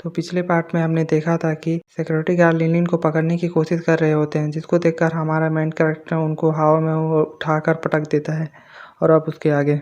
तो पिछले पार्ट में हमने देखा था कि सिक्योरिटी गार्ड लिनलिन को पकड़ने की कोशिश कर रहे होते हैं, जिसको देखकर हमारा मेन कैरेक्टर उनको हवा में उठाकर पटक देता है और अब उसके आगे।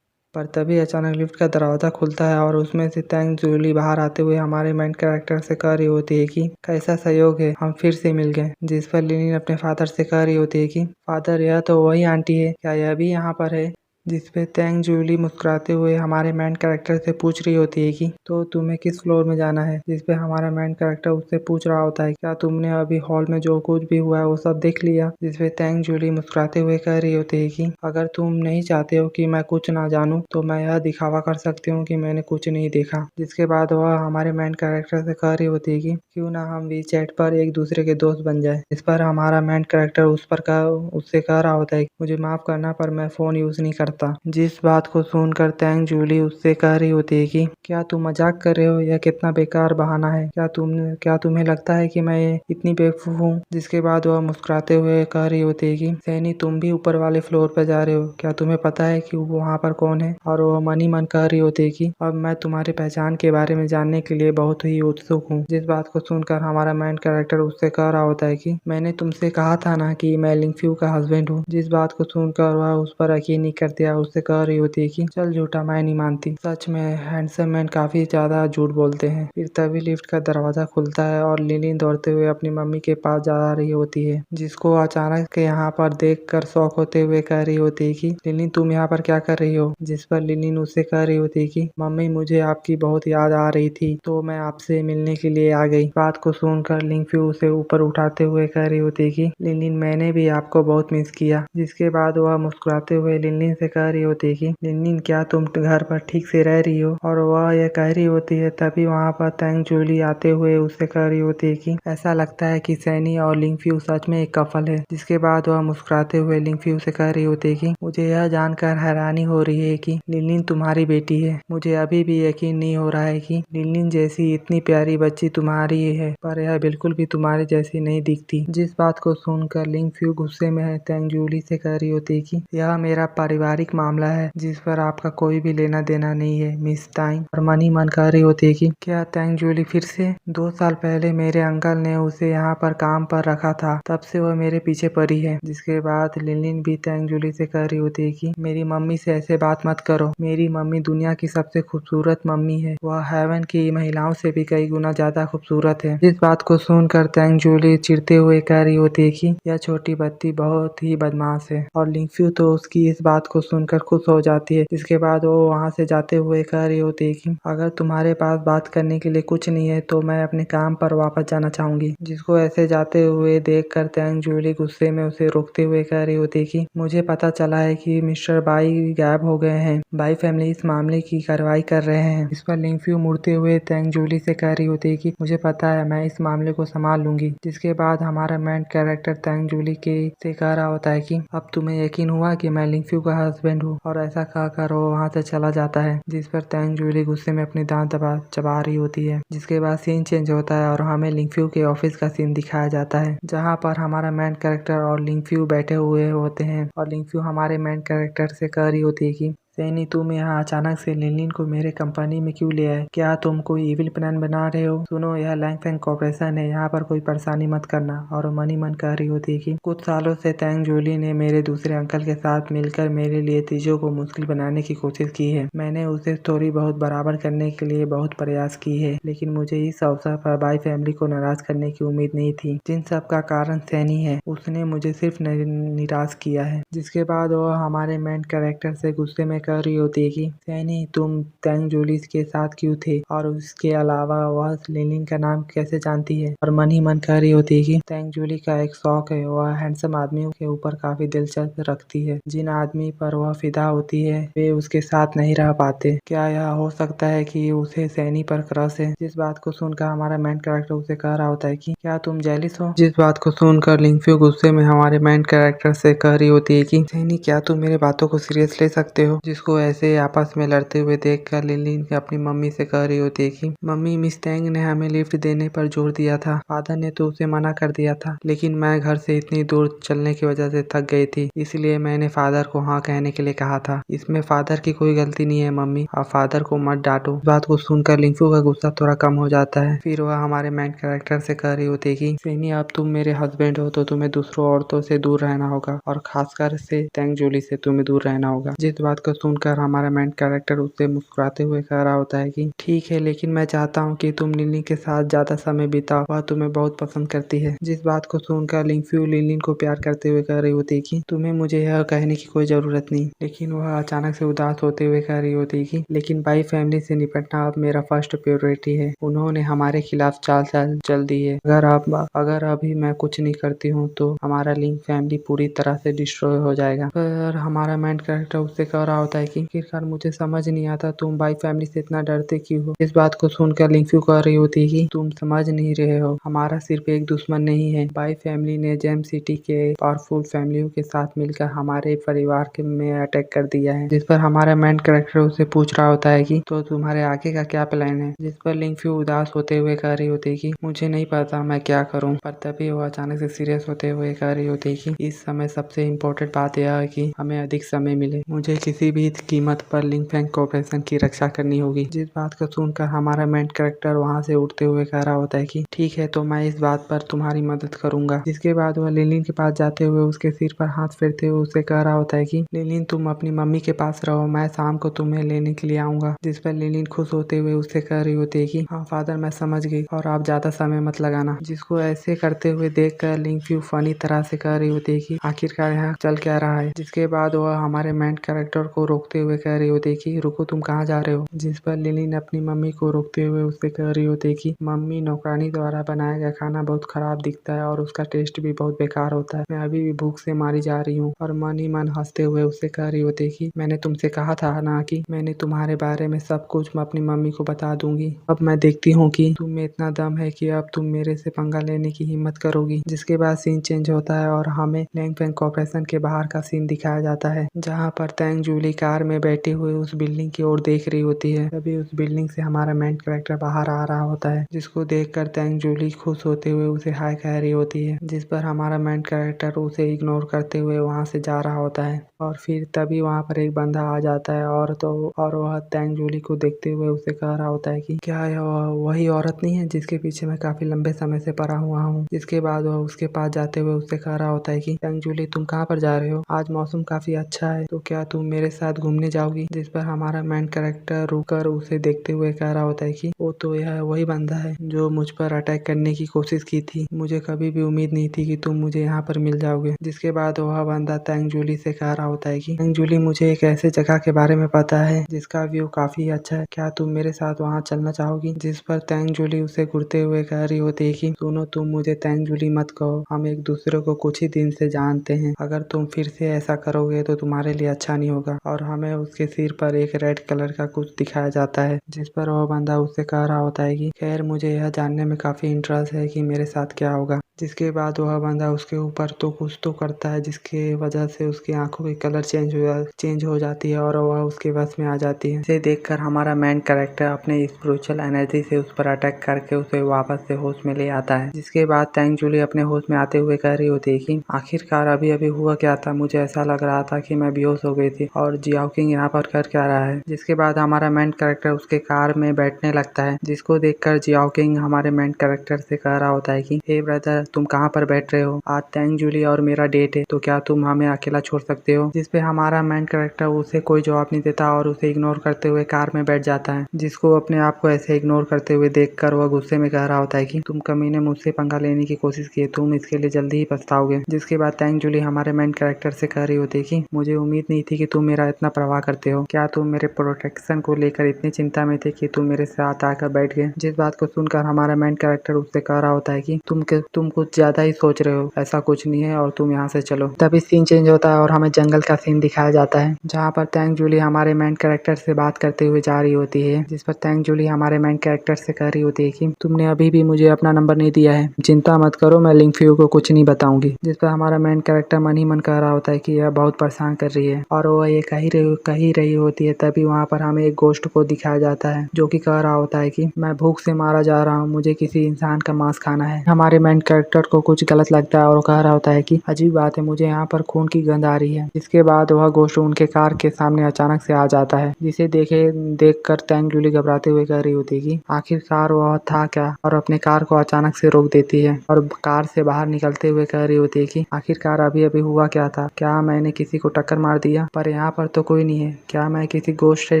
पर तभी अचानक लिफ्ट का दरवाज़ा खुलता है और उसमें से तैंग जूली बाहर आते हुए हमारे मेन कैरेक्टर से कह रही होती है कि कैसा सहयोग है, हम फिर से मिल गए। जिस पर लिनलिन अपने फादर से कह रही होती है कि फादर, यह तो वही आंटी है, क्या यह भी यहाँ पर है? जिस पे तैंग जूली मुस्कुराते हुए हमारे मेन कैरेक्टर से पूछ रही होती है कि तो तुम्हें किस फ्लोर में जाना है? जिस पे हमारा मेन कैरेक्टर उससे पूछ रहा होता है क्या तुमने अभी हॉल में जो कुछ भी हुआ है वो सब देख लिया? जिस पे तैंग जूली मुस्कुराते हुए कह रही होती है कि अगर तुम नहीं चाहते हो कि मैं कुछ ना जानूं तो मैं यह दिखावा कर सकती हूँ कि मैंने कुछ नहीं देखा। जिसके बाद वह हमारे मेन कैरेक्टर से कह रही होती है कि क्यों ना हम वीचैट पर एक दूसरे के दोस्त बन जाए। इस पर हमारा मेन कैरेक्टर उससे कह रहा होता है मुझे माफ करना पर मैं फोन यूज नहीं करता। जिस बात को सुनकर तैंग जूली उससे कह रही होती है कि क्या तुम मजाक कर रहे हो? यह कितना बेकार बहाना है। क्या तुम्हें लगता है कि मैं इतनी बेवकूफ हूँ? जिसके बाद वह मुस्कुराते हुए कह रही होती है कि सैनी, तुम भी ऊपर वाले फ्लोर पर जा रहे हो, क्या तुम्हें पता है कि वहाँ पर कौन है? और वह मन ही मन कह रही होती है कि अब मैं तुम्हारी पहचान के बारे में जानने के लिए बहुत ही उत्सुक हूँ। जिस बात को सुनकर हमारा मेन कैरेक्टर उससे कह रहा होता है कि मैंने तुमसे कहा था ना कि मैं लिंगफ्यू का हस्बैंड हूँ। जिस बात को सुनकर वह उस पर यकीन नहीं करती है, उससे कह रही होती है कि चल झूठा, मैं नहीं मानती। सच में हैंडसम मैन काफी ज्यादा झूठ बोलते हैं। फिर तभी लिफ्ट का दरवाजा खुलता है और लिनलिन दौड़ते हुए अपनी मम्मी के पास जा रही होती है, जिसको अचानक के यहाँ पर देखकर शॉक होते हुए कह रही होती है कि लिनलिन, तुम यहाँ पर क्या कर रही हो? जिस पर लिनलिन उससे कह रही होती है कि मम्मी, मुझे आपकी बहुत याद आ रही थी तो मैं आपसे मिलने के लिए आ गई। बात को सुनकर लिंगफ्यू उसे ऊपर उठाते हुए कह रही होती है कि लिनलिन, मैंने भी आपको बहुत मिस किया। जिसके बाद वह मुस्कुराते हुए लिनलिन से कह रही होती है कि लिनलिन, क्या तुम घर पर ठीक से रह रही हो? और वह यह कह रही होती है तभी वहाँ पर तैंग जूली आते हुए उससे कह रही होती है कि ऐसा लगता है कि सैनी और लिंगफ्यू सच में एक कपल है। जिसके बाद वह मुस्कुराते हुए लिंगफ्यू से कह रही होती है कि मुझे यह जानकर हैरानी हो रही है कि लिनलिन तुम्हारी बेटी है। मुझे अभी भी यकीन नहीं हो रहा है कि लिनलिन जैसी इतनी प्यारी बच्ची तुम्हारी है, पर यह बिल्कुल भी तुम्हारी जैसी नहीं दिखती। जिस बात को सुनकर लिंगफ्यू गुस्से में तैंग जूली से कह रही होती है कि यह मेरा पारिवारिक मामला है जिस पर आपका कोई भी लेना देना नहीं है मिस ताइंग। और मन ही मन कह रही होती है कि क्या तैंग जूली फिर से? 2 साल पहले मेरे अंकल ने उसे यहाँ पर काम पर रखा था, तब से वह मेरे पीछे पड़ी है। जिसके बाद लिनलिन भी तैंग जूली से कह रही होती है कि मेरी मम्मी से ऐसे बात मत करो। मेरी मम्मी दुनिया की सबसे खूबसूरत मम्मी है, वह हेवन की महिलाओं से भी कई गुना ज्यादा खूबसूरत है। इस बात को सुनकर तैंग जूली चिढ़ते हुए कह रही होती है कि यह छोटी बच्ची बहुत ही बदमाश है। और लिंगफ्यू तो उसकी इस बात को सुनकर खुश हो जाती है। इसके बाद वो वहाँ से जाते हुए कह रही होती है कि अगर तुम्हारे पास बात करने के लिए कुछ नहीं है तो मैं अपने काम पर वापस जाना चाहूंगी। जिसको ऐसे जाते हुए देखकर तैंग जूली गुस्से में उसे रोकते हुए कह रही होती है कि मुझे पता चला है कि मिस्टर बाई गायब हो गए हैं। बाई फैमिली इस मामले की कार्रवाई कर रहे हैं। इस पर लिंगफ्यू मुड़ते हुए तैंग जूली से कह रही होती है कि मुझे पता है, मैं इस मामले को संभाल लूंगी। जिसके बाद हमारा मेन कैरेक्टर तैंग जूली के से कह रहा होता है कि अब तुम्हें यकीन हुआ कि मैं लिंगफ्यू का हस्बैंड हूँ। और ऐसा कहकर वो वहाँ से चला जाता है। जिस पर तैंग जूली गुस्से में अपनी दांत चबा रही होती है। जिसके बाद सीन चेंज होता है और हमें लिंगफ्यू के ऑफिस का सीन दिखाया जाता है, जहाँ पर हमारा मेन कैरेक्टर और लिंगफ्यू बैठे हुए होते हैं। और लिंगफ्यू हमारे मेन कैरेक्टर से कह रही होती है कि सैनी, तुम यहाँ अचानक से लिनलिन को मेरे कंपनी में क्यों ले आए? क्या तुम कोई इविल प्लान बना रहे हो? सुनो, यह लैंगफेंग कॉर्पोरेशन है, यहाँ पर कोई परेशानी मत करना। और मन ही मन कह रही होती है कि कुछ सालों से तैंग जूली ने मेरे दूसरे अंकल के साथ मिलकर मेरे लिए चीजों को मुश्किल बनाने की कोशिश की है। मैंने उसे थोड़ी बहुत बराबर करने के लिए बहुत प्रयास की है, लेकिन मुझे इस अवसर पर बाई फैमिली को नाराज करने की उम्मीद नहीं थी। जिन सब का कारण सैनी है, उसने मुझे सिर्फ निराश किया है। जिसके बाद वह हमारे मेन कैरेक्टर से गुस्से में कह रही होती है कि सैनी, तुम तैंग जूली के साथ क्यों थे? और उसके अलावा वह लिनलिन का नाम कैसे जानती है? और मन ही मन कह रही होती है कि तैंग जूली का एक शौक है, वह हैंडसम आदमियों के ऊपर काफी दिलचस्प रखती है। जिन आदमी पर वह फिदा होती है वे उसके साथ नहीं रह पाते। क्या यह हो सकता है कि उसे सैनी पर क्रश है? जिस बात को सुनकर हमारा मेन कैरेक्टर उसे कह रहा होता है कि क्या तुम जेलिस हो? जिस बात को सुनकर लिंगफ्यू गुस्से में हमारे मेन कैरेक्टर से कह रही होती है कि सैनी, क्या तुम मेरे बातों को सीरियस ले सकते हो? जिसको ऐसे आपस में लड़ते हुए देखकर लिनलिन अपनी मम्मी से कह रही होती है कि मम्मी, मिस तेंग ने हमें लिफ्ट देने पर जोर दिया था, फादर ने तो उसे मना कर दिया था, लेकिन मैं घर से इतनी दूर चलने की वजह से थक गई थी, इसलिए मैंने फादर को हाँ कहने के लिए कहा था। इसमें फादर की कोई गलती नहीं है मम्मी, आप फादर को मत डांटो। बात को सुनकर लिंफू का गुस्सा थोड़ा कम हो जाता है। फिर वह हमारे मेन कैरेक्टर से कह रही होती है कि सैनी, अब तुम मेरे हस्बैंड हो तो तुम्हें दूसरों औरतों से दूर रहना होगा और खासकर से तेंग जोली से तुम्हें दूर रहना होगा। जिस बात को सुनकर हमारा मेन कैरेक्टर उससे मुस्कुराते हुए कह रहा होता है कि ठीक है, लेकिन मैं चाहता हूँ कि तुम लिली के साथ ज्यादा समय बिताओ, वह तुम्हें बहुत पसंद करती है। जिस बात को सुनकर लिंफू लिलिन को प्यार करते हुए कह रही होती है कि तुम्हें मुझे यह कहने की कोई जरूरत नहीं, लेकिन वह अचानक से उदास होते हुए कह रही होती है कि लेकिन बाई फैमिली से निपटना अब मेरा फर्स्ट प्रायोरिटी है। उन्होंने हमारे खिलाफ चाल चल दी है। अगर अभी मैं कुछ नहीं करती हूँ तो हमारा लिंक फैमिली पूरी तरह से डिस्ट्रॉय हो जाएगा। पर हमारा मेन कैरेक्टर उससे कह रहा होता है कि आखिरकार मुझे समझ नहीं आता तुम बाई फैमिली से इतना डरते क्यों हो। इस बात को सुनकर लिंफू कह रही होती है कि तुम समझ नहीं रहे हो, हमारा सिर्फ एक दुश्मन नहीं है। बाई फैमिली ने जेम सिटी के पावरफुल फैमिलियों के साथ मिलकर हमारे परिवार के में अटैक कर दिया है। जिस पर हमारा मेन कैरेक्टर उससे पूछ रहा होता है कि तो तुम्हारे आगे का क्या प्लान है। जिस पर लिंफू उदास होते हुए कह रही होती है कि मुझे नहीं पता मैं क्या करूं। पर तभी वो अचानक से सीरियस होते हुए कह रही होती है कि इस समय सबसे इम्पोर्टेंट बात यह है कि हमें अधिक समय मिले, मुझे किसी भी कीमत पर लिंक फैंग कॉर्पोरेशन की रक्षा करनी होगी। जिस बात को सुनकर हमारा मेन कैरेक्टर वहाँ से उठते हुए कह रहा होता है कि ठीक है, तो मैं इस बात पर तुम्हारी मदद करूंगा। जिसके बाद वह लिलिन के पास जाते हुए उसके सिर पर हाथ फेरते हुए उसे कह रहा होता है कि लिलिन, तुम अपनी मम्मी के पास रहो, मैं शाम को तुम्हें लेने के लिए आऊंगा। जिस पर लिलिन खुश होते हुए उससे कह रही होती है कि हाँ फादर, मैं समझ गई और आप ज्यादा समय मत लगाना। जिसको ऐसे करते हुए देख कर लिंफू फनी तरह से कह रही होती है कि आखिरकार यहाँ चल क्या रहा है। जिसके बाद वह हमारे मेन कैरेक्टर को रोकते हुए कह रही होती है कि रुको, तुम कहाँ जा रहे हो। जिस पर लिलिन अपनी मम्मी को रोकते हुए उससे कह रही होती है कि मम्मी, नौकरानी द्वारा बनाया गया खाना बहुत खराब दिखता है और उसका टेस्ट भी बहुत बेकार होता है, मैं अभी भी भूख से मारी जा रही हूँ। और मन ही मन हंसते हुए उससे कह रही होती है कि मैंने तुमसे कहा था ना कि मैंने तुम्हारे बारे में सब कुछ अपनी मम्मी को बता दूंगी। अब मैं देखती हूँ कि तुम में इतना दम है कि अब तुम मेरे से पंगा लेने की हिम्मत करोगी। जिसके बाद सीन चेंज होता है और हमें लैंग फैंग कॉर्पोरेशन के बाहर का सीन दिखाया जाता है, जहाँ पर तेंग जूली कार में बैठी हुई उस बिल्डिंग की ओर देख रही होती है। तभी उस बिल्डिंग से हमारा मेन कैरेक्टर बाहर आ रहा होता है, जिसको देखकर तेंग जूली खुश होते हुए उसे हाय कह रही होती है। जिस पर हमारा मेन कैरेक्टर उसे इग्नोर करते हुए वहाँ से जा रहा होता है। और फिर तभी वहाँ पर एक बंदा आ जाता है और वह तेंग जूली को देखते हुए उसे कह रहा होता है कि क्या यह वही औरत नहीं है जिसके पीछे मैं काफी लंबे समय से पड़ा हुआ हूँ। जिसके बाद वह उसके पास जाते हुए उससे कह रहा होता है कि तेंग जूली, तुम कहाँ पर जा रहे हो, आज मौसम काफी अच्छा है, तो क्या तुम मेरे साथ घूमने जाओगी। जिस पर हमारा मेन कैरेक्टर रुककर उसे देखते हुए कह रहा होता है कि वो तो यह वही बंदा है जो मुझ पर अटैक करने की कोशिश की थी, मुझे कभी भी उम्मीद नहीं थी कि तुम मुझे यहाँ पर मिल जाओगे। जिसके बाद वह बंदा तेंग जूली से कह रहा होता है कि तेंग जूली, मुझे एक ऐसे जगह के बारे में पता है जिसका व्यू काफी अच्छा है, क्या तुम मेरे साथ वहाँ चलना चाहोगी। जिस पर तेंग जूली उसे घूरते हुए कह रही होती है कि सुनो, तुम मुझे तेंग जूली मत कहो, हम एक दूसरे को कुछ ही दिन से जानते हैं, अगर तुम फिर से ऐसा करोगे तो तुम्हारे लिए अच्छा नहीं होगा। और हमें उसके सिर पर एक रेड कलर का कुछ दिखाया जाता है। जिस पर वह बंदा उससे कह रहा होता है कि खैर, मुझे यह जानने में काफी इंटरेस्ट है कि मेरे साथ क्या होगा। जिसके बाद वह बंदा उसके ऊपर तो कुछ तो करता है जिसके वजह से उसकी आंखों की कलर चेंज हो जाती है और वह उसके बस में आ जाती है। इसे देखकर हमारा मेन कैरेक्टर अपने स्पिरिचुअल एनर्जी से उस पर अटैक करके उसे वापस से होश में ले आता है। जिसके बाद तेंग जूली अपने होश में आते हुए कह रही होती है कि आखिरकार अभी अभी हुआ क्या था, मुझे ऐसा लग रहा था कि मैं बेहोश हो गई थी और जियाओ किंग यहाँ पर कर क्या रहा है। जिसके बाद हमारा मेन कैरेक्टर उसके कार में बैठने लगता है, जिसको देखकर जियाओ किंग हमारे मेन कैरेक्टर से कह रहा होता है कि हे ब्रदर, तुम कहाँ पर बैठ रहे हो, आज तेंग जूली और मेरा डेट है, तो क्या तुम हमें अकेला छोड़ सकते हो। जिसपे हमारा मेन कैरेक्टर उसे कोई जवाब नहीं देता और उसे इग्नोर करते हुए कार में बैठ जाता है। जिसको अपने आप को ऐसे इग्नोर करते हुए देखकर वह गुस्से में कह रहा होता है कि तुम कमीने मुझसे पंगा लेने की कोशिश की, तुम इसके लिए जल्दी ही पछताओगे। जिसके बाद तेंग जूली हमारे मेन कैरेक्टर से कह रही होती है कि मुझे उम्मीद नहीं थी कि तुम मेरा इतना परवाह करते हो, क्या तुम मेरे प्रोटेक्शन को लेकर इतनी चिंता में थे कि तुम मेरे साथ आकर बैठ गए। जिस बात को सुनकर हमारा मेन कैरेक्टर उससे कह रहा होता है कि तुम कुछ ज्यादा ही सोच रहे हो, ऐसा कुछ नहीं है और तुम यहाँ से चलो। तभी सीन चेंज होता है और हमें जंगल का सीन दिखाया जाता है, जहाँ पर तैंग जूली हमारे मेन कैरेक्टर से बात करते हुए जा रही होती है, जिस पर तैंग जूली हमारे मेन कैरेक्टर से कह रही होती है कि तुमने अभी भी मुझे अपना नंबर नहीं दिया है, चिंता मत करो, मैं लिंग फ्यू को कुछ नहीं बताऊंगी। जिस पर हमारा मेन कैरेक्टर मन ही मन कह रहा होता है कि यह बहुत परेशान कर रही है और वो ये कह ही रही होती है। तभी वहाँ पर हमें एक गोश्त को दिखाया जाता है जो कि कह रहा होता है कि मैं भूख से मारा जा रहा हूँ, मुझे किसी इंसान का मांस खाना है। हमारे मेन कैरेक्टर को कुछ गलत लगता है और कह रहा होता है कि अजीब बात है, मुझे यहाँ पर खून की गंध आ रही है। इसके बाद वह गोश्त उनके कार के सामने अचानक से आ जाता है, जिसे देख कर तैंग जूली घबराते हुए कह रही होती है कि आखिरकार वह था क्या, और अपने कार को अचानक से रोक देती है और कार से बाहर निकलते हुए कह रही होती है कि आखिरकार अभी अभी हुआ क्या था, क्या मैंने किसी को टक्कर मार दिया, पर यहाँ पर तो कोई नहीं है, क्या मैं किसी गोश्त से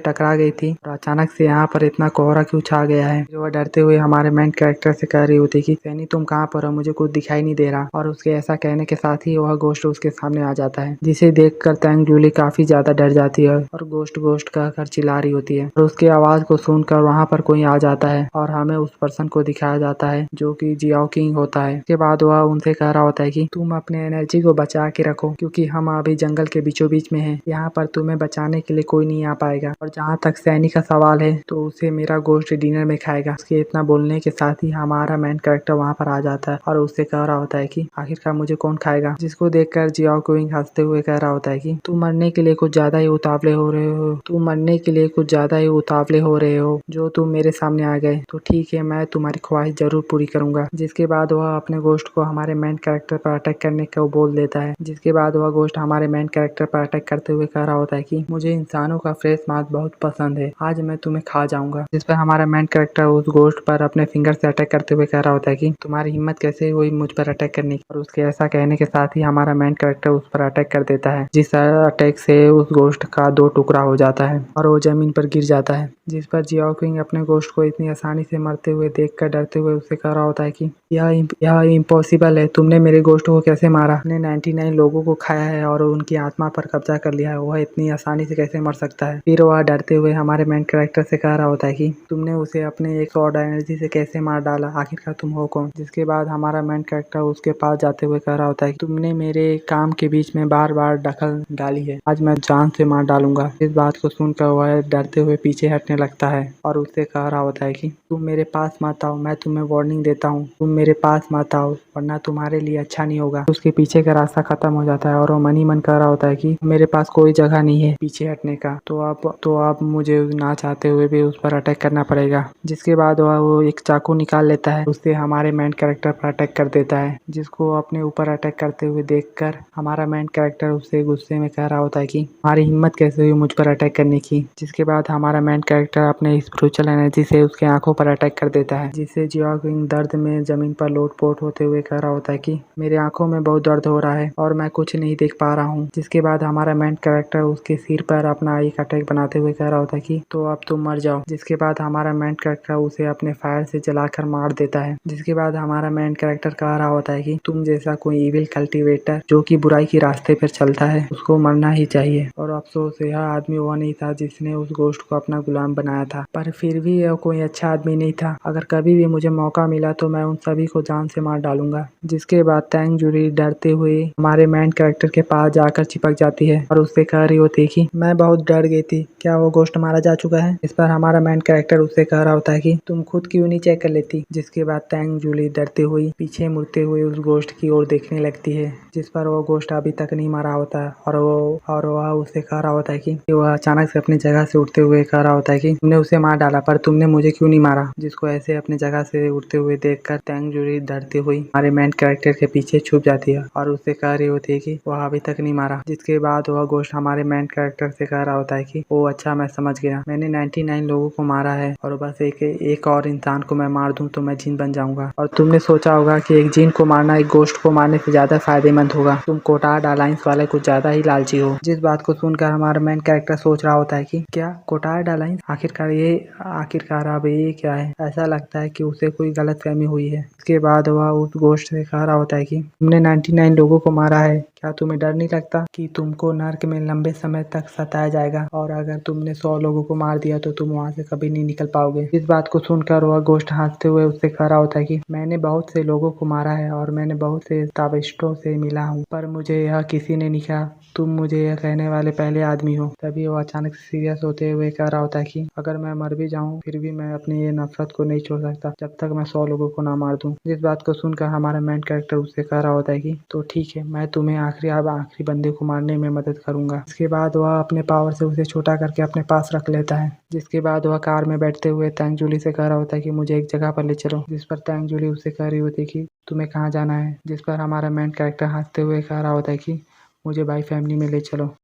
टकरा गई थी और अचानक से यहाँ पर इतना कोहरा क्यों छा गया है। जो वह डरते हुए हमारे मेन कैरेक्टर से कह रही होती है कि सैनी तुम कहाँ पर हो, मुझे कुछ दिखाई नहीं दे रहा। और उसके ऐसा कहने के साथ ही वह गोश्त उसके सामने आ जाता है, जिसे देखकर तैंग जूली काफी ज्यादा डर जाती है और गोश्त गोश्त कहकर चिल्ला रही होती है। और उसकी आवाज को सुनकर वहाँ पर कोई आ जाता है और हमें उस पर्सन को दिखाया जाता है जो कि जियाओ किंग होता है। उसके बाद वह उनसे कह रहा होता है कि तुम अपने एनर्जी को बचा के रखो, क्योंकि हम अभी जंगल के बीचों बीच में हैं, यहाँ पर तुम्हें बचाने के लिए कोई नहीं आ पाएगा। और जहाँ तक सैनी का सवाल है तो उसे मेरा गोश्त डिनर में खाएगा। उसके इतना बोलने के साथ ही हमारा मेन कैरेक्टर वहाँ पर आ जाता है और उससे कह रहा होता है कि आखिरकार मुझे कौन खाएगा। जिसको देखकर जियाओ किंग हंसते हुए कह रहा होता है कि तुम मरने के लिए कुछ ज्यादा ही उतावले हो रहे हो, तुम मरने के लिए कुछ ज्यादा ही उतावले हो रहे हो, जो तुम मेरे सामने आ गए तो ठीक है, मैं तुम्हारी ख्वाहिश जरूर पूरी करूंगा। जिसके बाद वह अपने गोश्त को हमारे मेन कैरेक्टर पर अटैक करने का बोल देता है। जिसके बाद वह गोश्त हमारे मेन कैरेक्टर पर अटैक करते हुए कह रहा होता है कि मुझे इंसानों का फ्रेश मांस बहुत पसंद है, आज मैं तुम्हें खा जाऊंगा। जिस पर हमारा मेन कैरेक्टर उस गोश्त पर अपने फिंगर से अटैक करते हुए कह रहा होता है कि तुम्हारी हिम्मत कैसे हुई मुझ पर अटैक करने की। और उसके ऐसा कहने के साथ ही हमारा मेन कैरेक्टर उस पर अटैक कर देता है, जिस अटैक से उस गोश्त का 2 टुकड़ा हो जाता है और वो जमीन पर गिर जाता है। जिस पर जियाओ किंग अपने गोश्त को इतनी आसानी से मरते हुए देखकर डरते हुए उससे कह रहा होता है कि यह इम्पॉसिबल है, तुमने मेरे गोश्त को कैसे मारा, ने 99 लोगों को खाया है और उनकी आत्मा पर कब्जा कर लिया है, वह इतनी आसानी से कैसे मर सकता है। फिर वह डरते हुए हमारे मेन कैरेक्टर से कह रहा होता है कि तुमने उसे अपने एक सॉर्ड एनर्जी से कैसे मार डाला, आखिरकार तुम हो कौन। जिसके बाद हमारा मेन कैरेक्टर उसके पास जाते हुए कह रहा होता है कि तुमने मेरे काम के बीच में बार बार दखल डाली है, आज मैं जान से मार डालूंगा। इस बात को सुनकर वह डरते हुए पीछे हटने लगता है और उससे कह रहा होता है कि तुम मेरे पास मत आओ, मैं तुम्हें वार्निंग देता हूँ, तुम मेरे पास मत आओ वरना तुम्हारे लिए अच्छा नहीं होगा। उसके पीछे का रास्ता खत्म हो जाता है और वो मन ही मन कह रहा होता है कि मेरे पास कोई जगह नहीं है पीछे हटने का, तो अब मुझे ना चाहते हुए भी उस पर अटैक करना पड़ेगा। जिसके बाद वह वो एक चाकू निकाल लेता है, उससे हमारे मेन कैरेक्टर पर अटैक कर देता है। जिसको अपने ऊपर अटैक करते हुए देखकर हमारा मेन कैरेक्टर उससे गुस्से में कह रहा होता है कि हमारी हिम्मत कैसे हुई मुझ पर अटैक करने की। जिसके बाद हमारा मेन कैरेक्टर अपने स्पिरिचुअल एनर्जी से उसके आंखों पर अटैक कर देता है, जिससे जियाओ किंग दर्द में जमीन पर लोटपोट होते हुए कह रहा होता है कि मेरे आंखों में बहुत दर्द हो रहा है और मैं कुछ नहीं देख पा रहा हूँ। जिसके बाद हमारा मेन कैरेक्टर उसके सिर पर अपना एक अटैक बनाते हुए कह रहा होता है कि तो अब तुम मर जाओ। जिसके बाद हमारा मेन कैरेक्टर उसे अपने फायर से जलाकर मार देता है। जिसके बाद हमारा मेन कैरेक्टर कह रहा होता है कि तुम जैसा कोई इविल कल्टिवेटर जो कि बुराई के रास्ते पर चलता है उसको मरना ही चाहिए। और अफसोस यह आदमी वो नहीं था जिसने उस गोश्त को अपना गुलाम बनाया था, पर फिर भी यह कोई अच्छा आदमी नहीं था। अगर कभी भी मुझे मौका मिला तो मैं उन सभी को जान से मार डालूंगा। जिसके बाद तैंग जूली डरते हुए हमारे मेन कैरेक्टर के पास जाकर चिपक जाती है और उससे कह रही होती है कि मैं बहुत डर गई थी, क्या वो गोश्त मारा जा चुका है। इस पर हमारा मेन कैरेक्टर उससे कह रहा होता है कि तुम खुद क्यों नहीं चेक कर लेती। जिसके बाद तैंग जूली डरते हुए पीछे मुड़ते हुए उस गोश्त की ओर देखने लगती है, जिस पर वो गोश्त अभी तक नहीं मरा होता है और वह उससे कह रहा होता है कि वह अचानक से अपनी जगह से उठते हुए कह रहा होता है कि तुमने उसे मार डाला पर तुमने मुझे क्यों नहीं मारा। जिसको ऐसे अपनी जगह से उठते हुए देखकर तैंग जूली डरती हुई हमारे मेन कैरेक्टर के पीछे छुप जाती है और उससे कह रही होती है कि वह अभी तक नहीं मारा। जिसके बाद वह गोश्त हमारे मेन कैरेक्टर से कह रहा होता है कि ओ अच्छा, मैं समझ गया, मैंने 99 लोगों को मारा है और बस एक और इंसान को मैं मार दूं तो मैं जिन बन जाऊंगा। और तुमने सोचा होगा कि एक जिन को मारना एक गोश्त को मारने से ज्यादा फायदेमंद होगा, तुम कोटार्ड अलायंस वाले कुछ ज्यादा ही लालची हो। जिस बात को सुनकर हमारा मेन कैरेक्टर सोच रहा होता है कि क्या कोटार्ड अलायंस, आखिरकार अब ये क्या है। ऐसा लगता है कि उसे कोई गलतफहमी हुई है। इसके बाद वह उस गोश्त से कह रहा होता है कि तुमने 99 लोगों को मारा है, क्या तुम्हें डर नहीं लगता कि तुमको नर्क में लंबे समय तक सताया जाएगा और अगर तुमने 100 लोगों को मार दिया तो तुम वहाँ से कभी नहीं निकल पाओगे। इस बात को सुनकर वह गोश्त हंसते हुए उससे कह रहा होता है कि मैंने बहुत से लोगों को मारा है और मैंने बहुत से ताबिस्टों से मिला हूँ, पर मुझे यह किसी ने नहीं कहा। तुम मुझे यह कहने वाले पहले आदमी हो। तभी वो अचानक सीरियस होते हुए कह रहा होता है कि अगर मैं मर भी जाऊं फिर भी मैं अपनी ये नफरत को नहीं छोड़ सकता जब तक मैं 100 लोगों को ना मार दूं। इस बात को सुनकर हमारा मेन कैरेक्टर उससे कह रहा होता है कि तो ठीक है, मैं तुम्हें आखिरी बंदे को मारने में मदद करूंगा। इसके बाद वह अपने पावर से उसे छोटा करके अपने पास रख लेता है। जिसके बाद वह कार में बैठते हुए तैंग जूली से कह रहा होता है कि मुझे एक जगह पर ले चलो। जिस पर तैंग जूली उससे कह रही होती है कि तुम्हें कहाँ जाना है। जिस पर हमारा मेन कैरेक्टर हंसते हुए कह रहा होता है कि मुझे बाई फैमिली में ले चलो।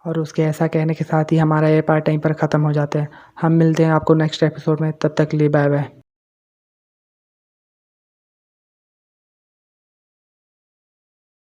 और उसके ऐसा कहने के साथ ही हमारा ये पार्ट टाइम पर ख़त्म हो जाता है। हम मिलते हैं आपको नेक्स्ट एपिसोड में, तब तक के लिए बाय बाय।